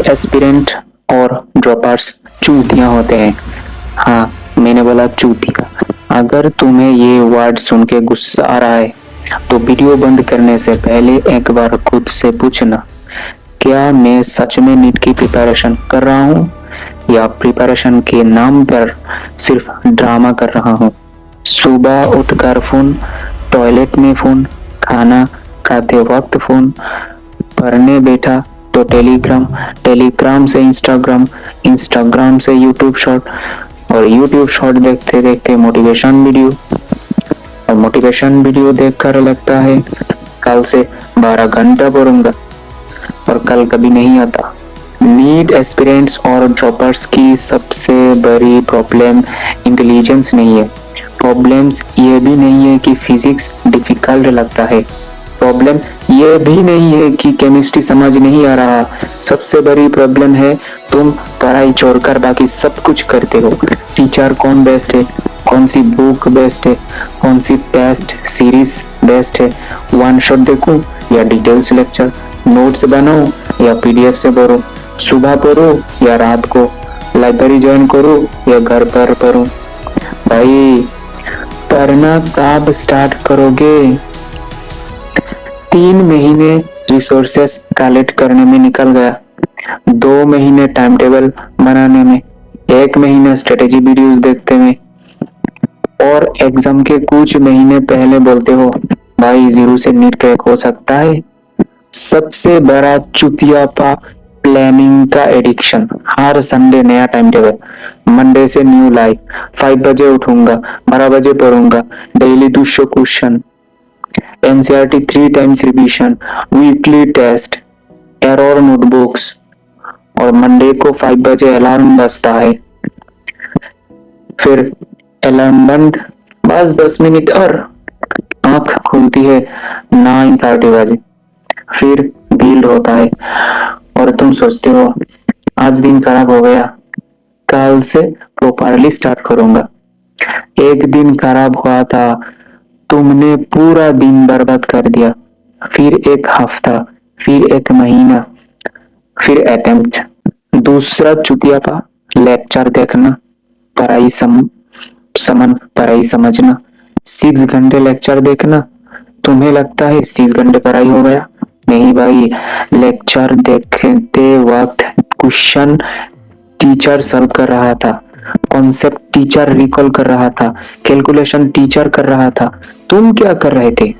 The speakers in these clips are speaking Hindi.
एस्पिरेंट और ड्रॉपर्स चूतिया होते हैं। हाँ, मैंने बोला चूतिया। अगर तुम्हें ये वर्ड सुन के गुस्सा आ रहा है तो वीडियो बंद करने से पहले एक बार खुद से पूछना, क्या मैं सच में नीट की प्रिपरेशन कर रहा हूँ या प्रिपरेशन के नाम पर सिर्फ ड्रामा कर रहा हूँ। सुबह उठकर फोन, टॉयलेट में फोन, खाना खाते वक्त फोन, पढ़ने बैठा तो टेलीग्राम, टेलीग्राम से इंस्टाग्राम, इंस्टाग्राम से यूट्यूब शॉर्ट और यूट्यूब शॉर्ट देखते देखते मोटिवेशन वीडियो और मोटिवेशन वीडियो देखकर लगता है कल से 12 घंटा पढ़ूंगा और कल कभी नहीं आता। नीट एस्पिरेंट्स और ड्रॉपर्स की सबसे बड़ी प्रॉब्लम इंटेलिजेंस नहीं है। प्रॉब्लम्स ये भी नहीं है कि फिजिक्स डिफिकल्ट लगता है। प्रॉब्लम ये भी नहीं है कि केमिस्ट्री समझ नहीं आ रहा। सबसे बड़ी प्रॉब्लम है तुम पढ़ाई छोड़कर बाकी सब कुछ करते हो। टीचर कौन बेस्ट है, कौन सी बुक बेस्ट है, कौन सी टेस्ट सीरीज बेस्ट है, वन शॉट देखूं या डिटेल्स लेक्चर, नोट्स बनाओ या पीडीएफ से पढ़ो, सुबह पढ़ो या रात को, लाइब्रेरी ज्वाइन करो या घर पर पढ़ो। भाई पढ़ना कब स्टार्ट करोगे? 3 महीने रिसोर्सेस कलेक्ट करने में निकल गया, 2 महीने टाइम टेबल बनाने में, 1 महीना स्ट्रेटेजी वीडियोस देखते में और एग्जाम के कुछ महीने पहले बोलते हो भाई 0 से नीट क्रैक हो सकता है। सबसे बड़ा चुतियापा प्लानिंग का एडिक्शन। हर संडे नया टाइम टेबल, मंडे से न्यू लाइफ, 5 बजे उठूंगा, 12 बजे पढ़ूंगा, daily 200 question, NCERT 3 times revision, weekly test, error notebooks और मंडे को 5 बजे अलार्म बजता है। फिर अलार्म बंद, बस 10 मिनट और आंख खुलती है 9:30 बजे। फिर गिल्ट होता है और तुम सोचते हो आज दिन खराब हो गया, कल से प्रॉपरली स्टार्ट करूंगा। एक दिन खराब हुआ था, तुमने पूरा दिन बर्बाद कर दिया। फिर एक हफ्ता, फिर एक महीना, फिर अटेम्प्ट। दूसरा चुतियापा लेक्चर देखना, पढ़ाई समझना। 6 घंटे लेक्चर देखना, तुम्हें लगता है 6 घंटे पढ़ाई हो गया। नहीं भाई, लेक्चर देखते वक्त क्वेश्चन टीचर सॉल्व कर रहा था, कॉन्सेप्ट टीचर रिकॉल कर रहा था, कैलकुलेशन टीचर कर रहा था। तुम क्या कर रहे थे?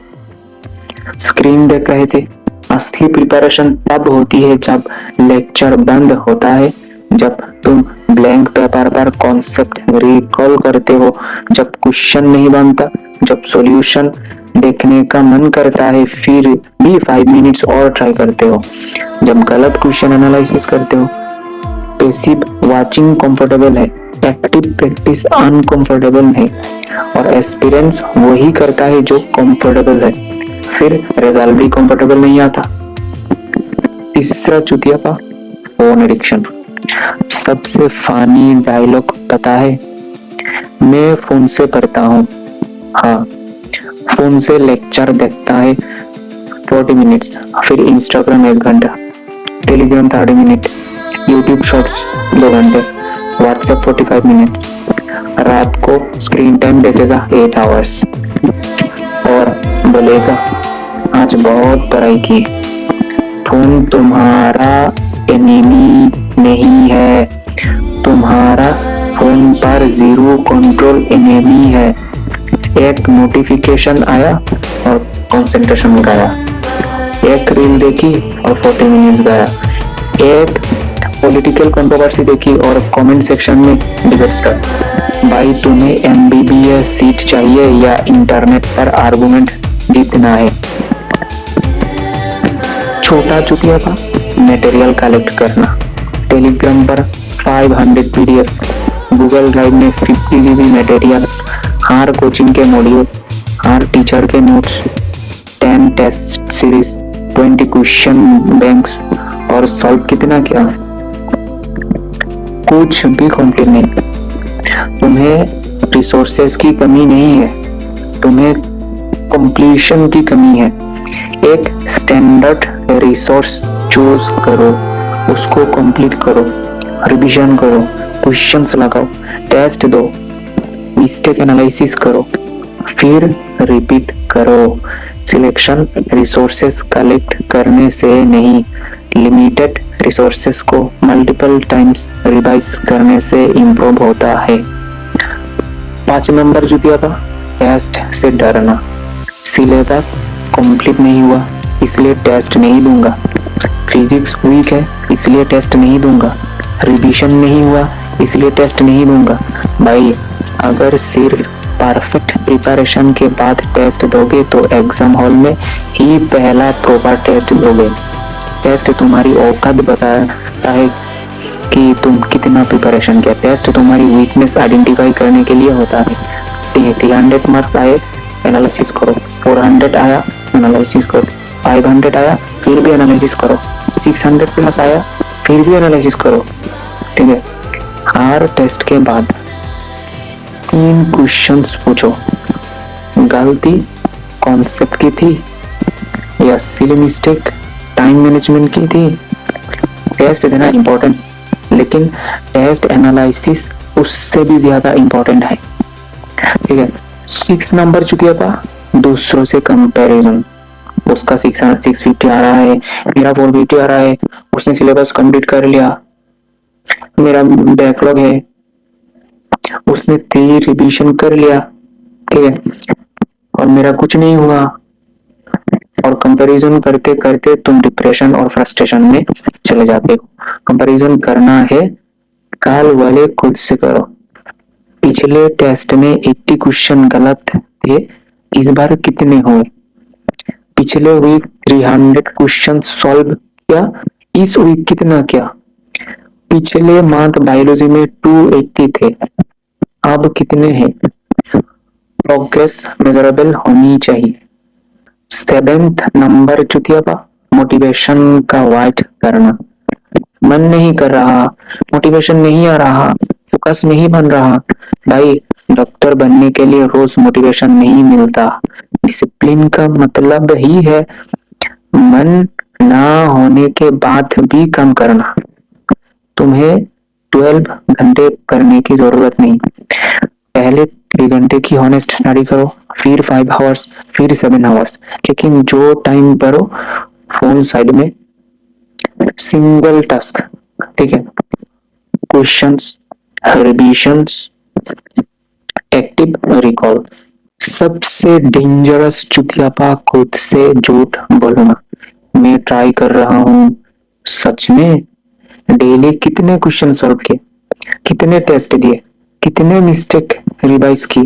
स्क्रीन देख रहे थे। असली प्रिपरेशन तब होती है जब लेक्चर बंद होता है, जब तुम ब्लैंक पेपर पर कॉन्सेप्ट रिकॉल करते हो, जब क्वेश्चन नहीं बनता, जब सॉल्यूशन देखने का मन करता है फिर भी 5 मिनट्स और ट्राई करते हो, जब गलत क्वेश्चन एनालिसिस करते हो। पैसिव वाचिंग कंफर्टेबल है, एक्टिव प्रैक्टिस अनकंफर्टेबल है और एक्सपीरियंस वही करता है जो कंफर्टेबल है, फिर रिजल्ट भी कंफर्टेबल नहीं आता। तीसरा चुतियापा फोन एडिक्शन। सबसे फनी डायलॉग पता है? मैं फोन से पढ़ता हूँ। हाँ, फोन से लेक्चर देखता है 40 मिनट्स, फिर इंस्टाग्राम 1 घंटा, टेलीग्राम 30 मिनट, यूट्यूब शॉर्ट्स 2 घंटे, व्हाट्सएप 45 मिनट, रात को स्क्रीन टाइम देखेगा 8 आवर्स और बोलेगा आज बहुत पढ़ाई की। फोन तुम्हारा एनिमी नहीं है, तुम्हारा फोन पर 0 कंट्रोल एनिमी है। एक नोटिफिकेशन आया और कंसंट्रेशन गया, एक रील देखी और 40 मिनट्स गया, एक पॉलिटिकल कंट्रोवर्सी देखी और कमेंट सेक्शन में डिबेट स्टार्ट। भाई तुम्हें एमबीबीएस सीट चाहिए या इंटरनेट पर आर्गुमेंट जीतना है? छोटा चुतियापा मटेरियल कलेक्ट करना, टेलीग्राम पर 500 पीडीएफ, गूगल ड्राइव में 50 GB मटेरियल, हर कोचिंग के मॉड्यूल, हर टीचर के notes, 10 test series, 20 question banks और सॉल्व कितना क्या? कुछ भी कंप्लीट नहीं। तुम्हें रिसोर्सेज की कमी नहीं है, तुम्हें कंप्लीशन की कमी है। एक स्टैंडर्ड रिसोर्स चूज करो, उसको कंप्लीट करो, रिवीजन करो, क्वेश्चंस लगाओ, टेस्ट दो, मिस्टेक एनालिसिस करो, फिर रिपीट करो। सिलेक्शन रिसोर्सेस कलेक्ट करने से नहीं, लिमिटेड रिसोर्सेस को मल्टीपल टाइम्स रिवाइज करने से इम्प्रूव होता है। 5 नंबर जो दिया था, टेस्ट से डरना। सिलेबस कंप्लीट नहीं हुआ इसलिए टेस्ट नहीं दूंगा, फिजिक्स वीक है इसलिए टेस्ट नहीं दूंगा, रिवीजन नहीं हुआ इसलिए टेस्ट नहीं दूंगा। भाई अगर सिर्फ परफेक्ट प्रिपरेशन के बाद टेस्ट दोगे तो एग्जाम हॉल में ही पहला प्रॉपर टेस्ट दोगे। टेस्ट तुम्हारी औकात बताता है कि तुम कितना प्रिपरेशन किया। टेस्ट तुम्हारी वीकनेस आइडेंटिफाई करने के लिए होता है। 300 मार्क्स आए, एनालिसिस करो। 400 आया, एनालिसिस करो। 500 आया, फिर भी एनालिसिस करो। 600 प्लस आया, फिर भी एनालिसिस करो। ठीक है, हर टेस्ट के बाद 3 क्वेश्चंस पूछो। गलती कॉन्सेप्ट की थी या सिली मिस्टेक टाइम मैनेजमेंट की थी। टेस्ट देना इम्पोर्टेंट, लेकिन टेस्ट एनालिसिस उससे भी ज्यादा इम्पोर्टेंट है। ठीक है, 6 नंबर चुका था, दूसरों से कंपैरिजन। उसका 650 आ रहा है, मेरा 450 आ रहा है, उसने सिलेबस कंप्लीट कर लिया, मेरा बैकलॉग है, उसने 3 रिवीजन कर लिया। ठीक है, और मेरा कुछ नहीं हुआ। और कंपैरिजन करते करते तुम डिप्रेशन और फ्रस्ट्रेशन में चले जाते हो। कंपैरिजन करना है, कल वाले खुद से करो। पिछले टेस्ट में 80 क्वेश्चन गलत थे, इस बार कितने हुए? पिछले वीक 300 क्वेश्चन सॉल्व किया, इस वीक कितना किया? पिछले मंथ बायोलॉजी में 280 थे, अब कितने हैं? प्रोग्रेस मेजरेबल होनी चाहिए। 7th नंबर चुतिया का मोटिवेशन का वाइट करना। मन नहीं कर रहा, मोटिवेशन नहीं आ रहा, फोकस नहीं बन रहा। भाई डॉक्टर बनने के लिए रोज मोटिवेशन नहीं मिलता। डिसिप्लिन का मतलब ही है मन ना होने के बाद भी काम करना। तुम्हें 12 घंटे करने की जरूरत नहीं, पहले 3 घंटे की हॉनेस्ट स्टडी करो, फिर 5 आवर्स, फिर 7 आवर्स। लेकिन जो टाइम पढ़ो फोन साइड में, सिंगल टास्क। ठीक है, क्वेश्चंस, रिविजन्स, एक्टिव रिकॉल। सबसे डेंजरस चुतियापा खुद से झूठ बोलना। मैं ट्राई कर रहा हूँ, सच में? डेली कितने क्वेश्चन सॉल्व किए, कितने टेस्ट दिए, कितने मिस्टेक रिवाइज की,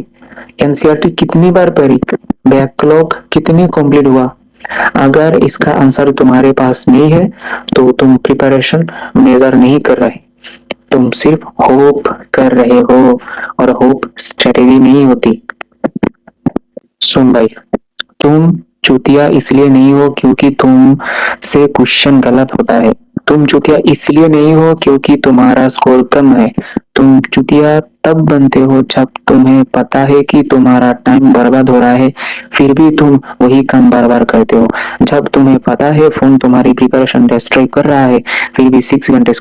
एनसीईआरटी कितनी बार पढ़ी, बैकलॉग कितनी कंप्लीट हुआ? अगर इसका आंसर तुम्हारे पास नहीं है तो तुम प्रिपरेशन मेजर नहीं कर रहे, तुम सिर्फ होप कर रहे हो, और होप स्ट्रेटेजी नहीं होती। सुन भाई, तुम चूतिया इसलिए नहीं हो क्योंकि तुम से क्वेश्चन गलत होता है। तुम चूतिया इसलिए नहीं हो क्योंकि तुम्हारा स्कोर कम है। तुम चूतिया तब बनते हो जब तुम्हें पता है कि तुम्हारा टाइम बर्बाद हो रहा है, फिर भी तुम वही काम बार बार करते हो। जब तुम्हें पता है फोन तुम्हारी प्रिपरेशन डिस्ट्रॉय कर रहा है, फिर भी 6 घंटे